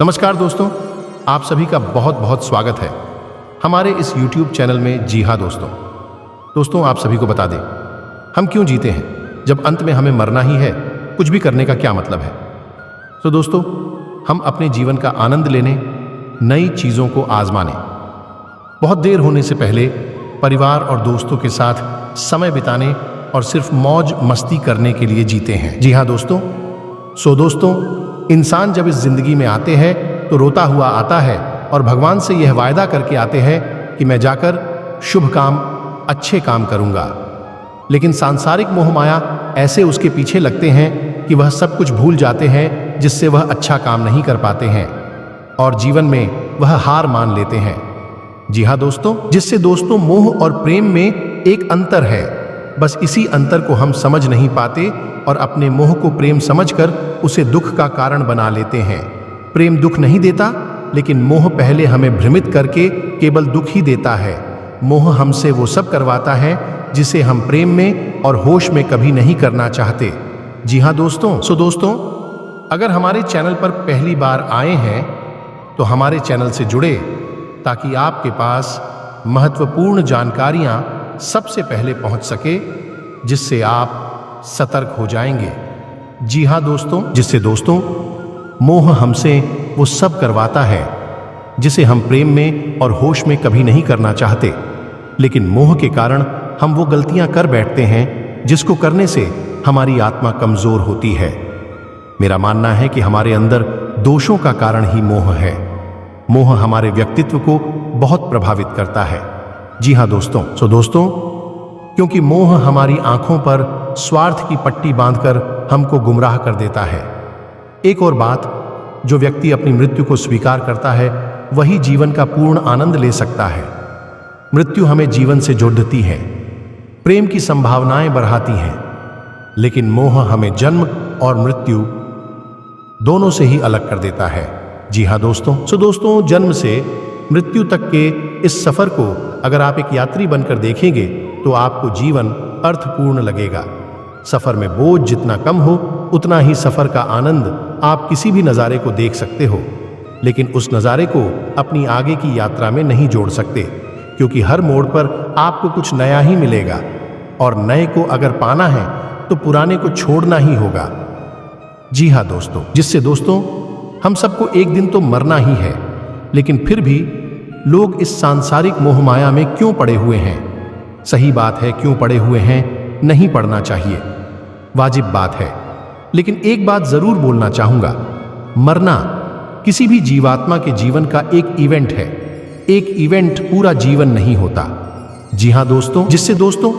नमस्कार दोस्तों, आप सभी का बहुत बहुत स्वागत है हमारे इस YouTube चैनल में। जी हाँ दोस्तों, आप सभी को बता दें, हम क्यों जीते हैं जब अंत में हमें मरना ही है। कुछ भी करने का क्या मतलब है। तो दोस्तों, हम अपने जीवन का आनंद लेने, नई चीज़ों को आजमाने, बहुत देर होने से पहले परिवार और दोस्तों के साथ समय बिताने और सिर्फ मौज मस्ती करने के लिए जीते हैं। जी हाँ दोस्तों, इंसान जब इस जिंदगी में आते हैं तो रोता हुआ आता है और भगवान से यह वायदा करके आते हैं कि मैं जाकर शुभ काम, अच्छे काम करूंगा। लेकिन सांसारिक मोह माया ऐसे उसके पीछे लगते हैं कि वह सब कुछ भूल जाते हैं, जिससे वह अच्छा काम नहीं कर पाते हैं और जीवन में वह हार मान लेते हैं। जी हाँ दोस्तों, मोह और प्रेम में एक अंतर है। बस इसी अंतर को हम समझ नहीं पाते और अपने मोह को प्रेम समझकर उसे दुख का कारण बना लेते हैं। प्रेम दुख नहीं देता, लेकिन मोह पहले हमें भ्रमित करके केवल दुख ही देता है। मोह हमसे वो सब करवाता है जिसे हम प्रेम में और होश में कभी नहीं करना चाहते। जी हाँ दोस्तों, अगर हमारे चैनल पर पहली बार आए हैं तो हमारे चैनल से जुड़े, ताकि आपके पास महत्वपूर्ण जानकारियां सबसे पहले पहुंच सके, जिससे आप सतर्क हो जाएंगे। जी हाँ दोस्तों, मोह हमसे वो सब करवाता है जिसे हम प्रेम में और होश में कभी नहीं करना चाहते, लेकिन मोह के कारण हम वो गलतियां कर बैठते हैं जिसको करने से हमारी आत्मा कमजोर होती है। मेरा मानना है कि हमारे अंदर दोषों का कारण ही मोह है। मोह हमारे व्यक्तित्व को बहुत प्रभावित करता है। जी हाँ दोस्तों, क्योंकि मोह हमारी आंखों पर स्वार्थ की पट्टी बांधकर हमको गुमराह कर देता है। एक और बात, जो व्यक्ति अपनी मृत्यु को स्वीकार करता है वही जीवन का पूर्ण आनंद ले सकता है। मृत्यु हमें जीवन से जोड़ती है, प्रेम की संभावनाएं बढ़ाती हैं, लेकिन मोह हमें जन्म और मृत्यु दोनों से ही अलग कर देता है। जी हाँ दोस्तों, जन्म से मृत्यु तक के इस सफर को अगर आप एक यात्री बनकर देखेंगे तो आपको जीवन अर्थपूर्ण लगेगा। सफर में बोझ जितना कम हो, उतना ही सफर का आनंद। आप किसी भी नज़ारे को देख सकते हो, लेकिन उस नज़ारे को अपनी आगे की यात्रा में नहीं जोड़ सकते, क्योंकि हर मोड़ पर आपको कुछ नया ही मिलेगा और नए को अगर पाना है तो पुराने को छोड़ना ही होगा। जी हाँ दोस्तों, हम सबको एक दिन तो मरना ही है, लेकिन फिर भी लोग इस सांसारिक मोह माया में क्यों पड़े हुए हैं। सही बात है, क्यों पड़े हुए हैं, नहीं पढ़ना चाहिए, वाजिब बात है। लेकिन एक बात जरूर बोलना चाहूंगा, मरना किसी भी जीवात्मा के जीवन का एक इवेंट है। एक इवेंट पूरा जीवन नहीं होता। जी हाँ दोस्तों,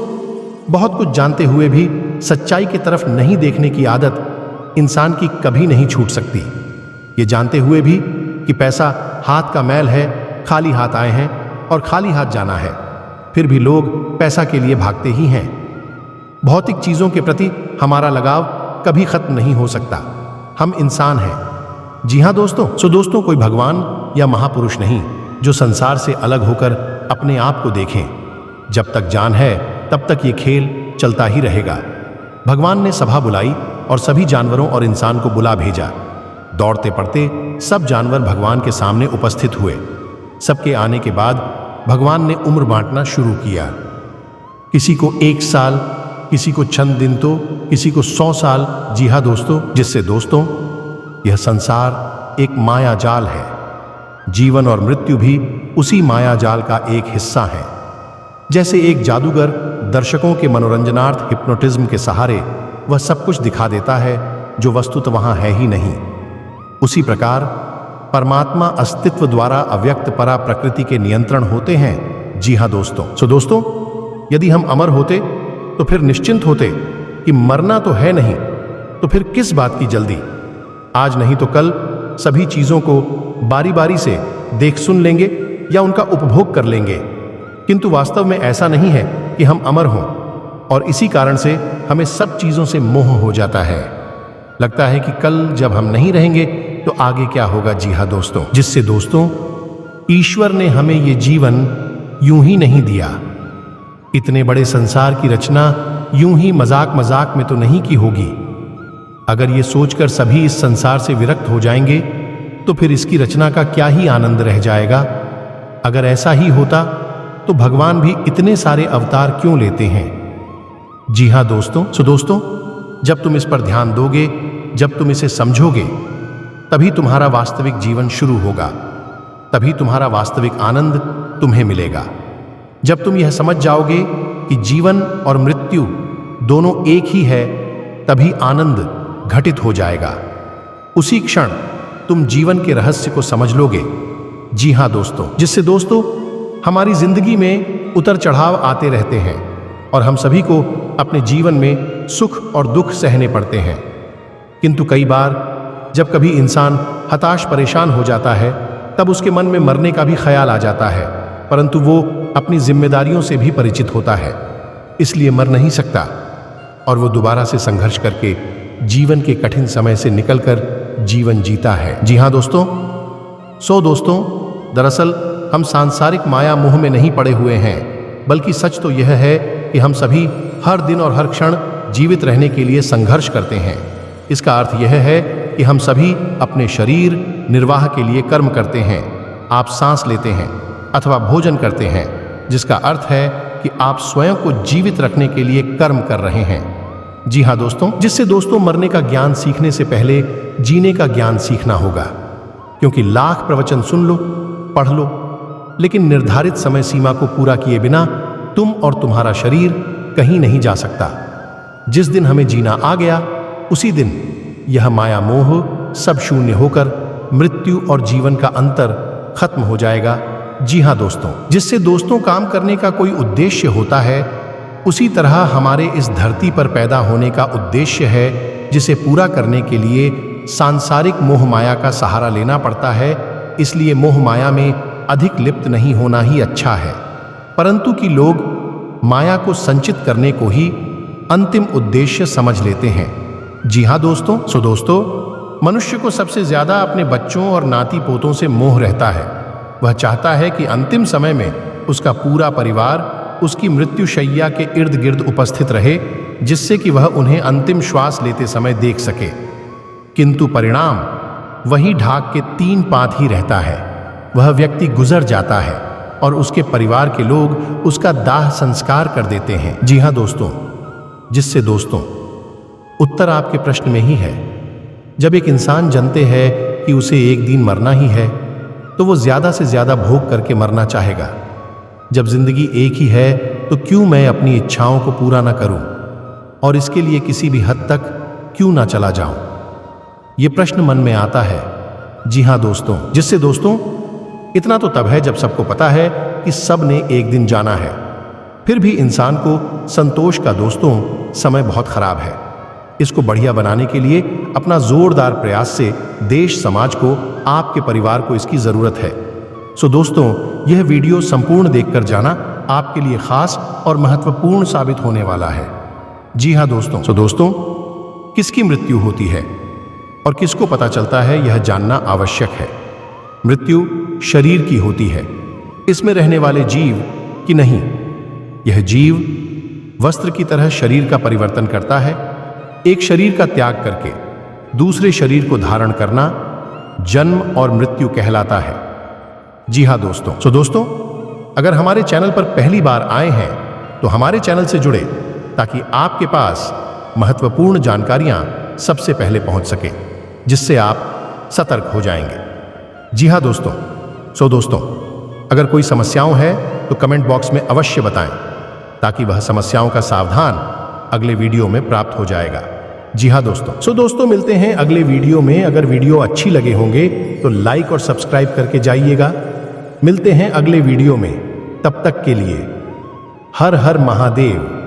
बहुत कुछ जानते हुए भी सच्चाई की तरफ नहीं देखने की आदत इंसान की कभी नहीं छूट सकती। ये जानते हुए भी कि पैसा हाथ का मैल है, खाली हाथ आए हैं और खाली हाथ जाना है, फिर भी लोग पैसा के लिए भागते ही हैं। भौतिक चीजों के प्रति हमारा लगाव कभी खत्म नहीं हो सकता। हम इंसान हैं। जी हाँ दोस्तों, कोई भगवान या महापुरुष नहीं जो संसार से अलग होकर अपने आप को देखें। जब तक जान है तब तक ये खेल चलता ही रहेगा। भगवान ने सभा बुलाई और सभी जानवरों और इंसान को बुला भेजा। दौड़ते पड़ते सब जानवर भगवान के सामने उपस्थित हुए। सबके आने के बाद भगवान ने उम्र बांटना शुरू किया। किसी को 1 साल, किसी को चंद दिन, तो किसी को 100 साल। जी हाँ दोस्तों, यह संसार एक माया जाल है। जीवन और मृत्यु भी उसी माया जाल का एक हिस्सा है। जैसे एक जादूगर दर्शकों के मनोरंजनार्थ हिप्नोटिज्म के सहारे वह सब कुछ दिखा देता है जो वस्तुतः वहां है ही नहीं, उसी प्रकार परमात्मा अस्तित्व द्वारा अव्यक्त परा प्रकृति के नियंत्रण होते हैं। जी हाँ दोस्तों, यदि हम अमर होते तो फिर निश्चिंत होते कि मरना तो है नहीं, तो फिर किस बात की जल्दी। आज नहीं तो कल सभी चीजों को बारी बारी से देख सुन लेंगे या उनका उपभोग कर लेंगे, किंतु वास्तव में ऐसा नहीं है कि हम अमर हों, और इसी कारण से हमें सब चीजों से मोह हो जाता है। लगता है कि कल जब हम नहीं रहेंगे तो आगे क्या होगा। जी हाँ दोस्तों, ईश्वर ने हमें ये जीवन यूं ही नहीं दिया। इतने बड़े संसार की रचना यूं ही मजाक में तो नहीं की होगी। अगर ये सोचकर सभी इस संसार से विरक्त हो जाएंगे तो फिर इसकी रचना का क्या ही आनंद रह जाएगा। अगर ऐसा ही होता तो भगवान भी इतने सारे अवतार क्यों लेते हैं। जी हां दोस्तों, जब तुम इस पर ध्यान दोगे, जब तुम इसे समझोगे, तभी तुम्हारा वास्तविक जीवन शुरू होगा, तभी तुम्हारा वास्तविक आनंद तुम्हें मिलेगा। जब तुम यह समझ जाओगे कि जीवन और मृत्यु दोनों एक ही है, तभी आनंद घटित हो जाएगा। उसी क्षण तुम जीवन के रहस्य को समझ लोगे। जी हां दोस्तों, जिससे दोस्तों हमारी जिंदगी में उतर चढ़ाव आते रहते हैं और हम सभी को अपने जीवन में सुख और दुख सहने पड़ते हैं। किंतु कई बार जब कभी इंसान हताश परेशान हो जाता है, तब उसके मन में मरने का भी ख्याल आ जाता है, परंतु वो अपनी जिम्मेदारियों से भी परिचित होता है, इसलिए मर नहीं सकता और वो दोबारा से संघर्ष करके जीवन के कठिन समय से निकलकर जीवन जीता है। जी हां दोस्तों, दोस्तों दरअसल हम सांसारिक माया मोह में नहीं पड़े हुए हैं, बल्कि सच तो यह है कि हम सभी हर दिन और हर क्षण जीवित रहने के लिए संघर्ष करते हैं। इसका अर्थ यह है कि हम सभी अपने शरीर निर्वाह के लिए कर्म करते हैं। आप सांस लेते हैं अथवा भोजन करते हैं, जिसका अर्थ है कि आप स्वयं को जीवित रखने के लिए कर्म कर रहे हैं। जी हाँ दोस्तों, जिससे दोस्तों मरने का ज्ञान सीखने से पहले जीने का ज्ञान सीखना होगा, क्योंकि लाख प्रवचन सुन लो, पढ़ लो, लेकिन निर्धारित समय सीमा को पूरा किए बिना तुम और तुम्हारा शरीर कहीं नहीं जा सकता। जिस दिन हमें जीना आ गया, उसी दिन यह माया मोह सब शून्य होकर मृत्यु और जीवन का अंतर खत्म हो जाएगा। जी हाँ दोस्तों, जिससे दोस्तों काम करने का कोई उद्देश्य होता है, उसी तरह हमारे इस धरती पर पैदा होने का उद्देश्य है, जिसे पूरा करने के लिए सांसारिक मोह माया का सहारा लेना पड़ता है। इसलिए मोह माया में अधिक लिप्त नहीं होना ही अच्छा है, परंतु कि लोग माया को संचित करने को ही अंतिम उद्देश्य समझ लेते हैं। जी हाँ दोस्तों, दोस्तों मनुष्य को सबसे ज्यादा अपने बच्चों और नाती पोतों से मोह रहता है। वह चाहता है कि अंतिम समय में उसका पूरा परिवार उसकी मृत्युशैया के इर्द गिर्द उपस्थित रहे, जिससे कि वह उन्हें अंतिम श्वास लेते समय देख सके। किंतु परिणाम वही ढाक के 3 पात ही रहता है। वह व्यक्ति गुजर जाता है और उसके परिवार के लोग उसका दाह संस्कार कर देते हैं। जी हाँ दोस्तों, जिससे दोस्तों उत्तर आपके प्रश्न में ही है। जब एक इंसान जानते हैं कि उसे एक दिन मरना ही है, तो वो ज्यादा से ज्यादा भोग करके मरना चाहेगा। जब जिंदगी एक ही है, तो क्यों मैं अपनी इच्छाओं को पूरा ना करूं और इसके लिए किसी भी हद तक क्यों ना चला जाऊं, ये प्रश्न मन में आता है। जी हाँ दोस्तों, जिससे दोस्तों इतना तो तब है जब सबको पता है कि सब ने एक दिन जाना है। फिर भी इंसान को संतोष का दोस्तों समय बहुत खराब है। इसको बढ़िया बनाने के लिए अपना जोरदार प्रयास से देश समाज को, आपके परिवार को इसकी जरूरत है। दोस्तों यह वीडियो संपूर्ण देखकर जाना आपके लिए खास और महत्वपूर्ण साबित होने वाला है। जी हाँ दोस्तों किसकी मृत्यु होती है और किसको पता चलता है, यह जानना आवश्यक है। मृत्यु शरीर की होती है, इसमें रहने वाले जीव की नहीं। यह जीव वस्त्र की तरह शरीर का परिवर्तन करता है। एक शरीर का त्याग करके दूसरे शरीर को धारण करना जन्म और मृत्यु कहलाता है। जी हाँ दोस्तों अगर हमारे चैनल पर पहली बार आए हैं, तो हमारे चैनल से जुड़े, ताकि आपके पास महत्वपूर्ण जानकारियां सबसे पहले पहुंच सके, जिससे आप सतर्क हो जाएंगे। जी हाँ दोस्तों अगर कोई समस्याएं हैं तो कमेंट बॉक्स में अवश्य बताएं, ताकि वह समस्याओं का सावधान अगले वीडियो में प्राप्त हो जाएगा। जी हाँ दोस्तों मिलते हैं अगले वीडियो में। अगर वीडियो अच्छी लगे होंगे तो लाइक और सब्सक्राइब करके जाइएगा। मिलते हैं अगले वीडियो में, तब तक के लिए हर हर महादेव।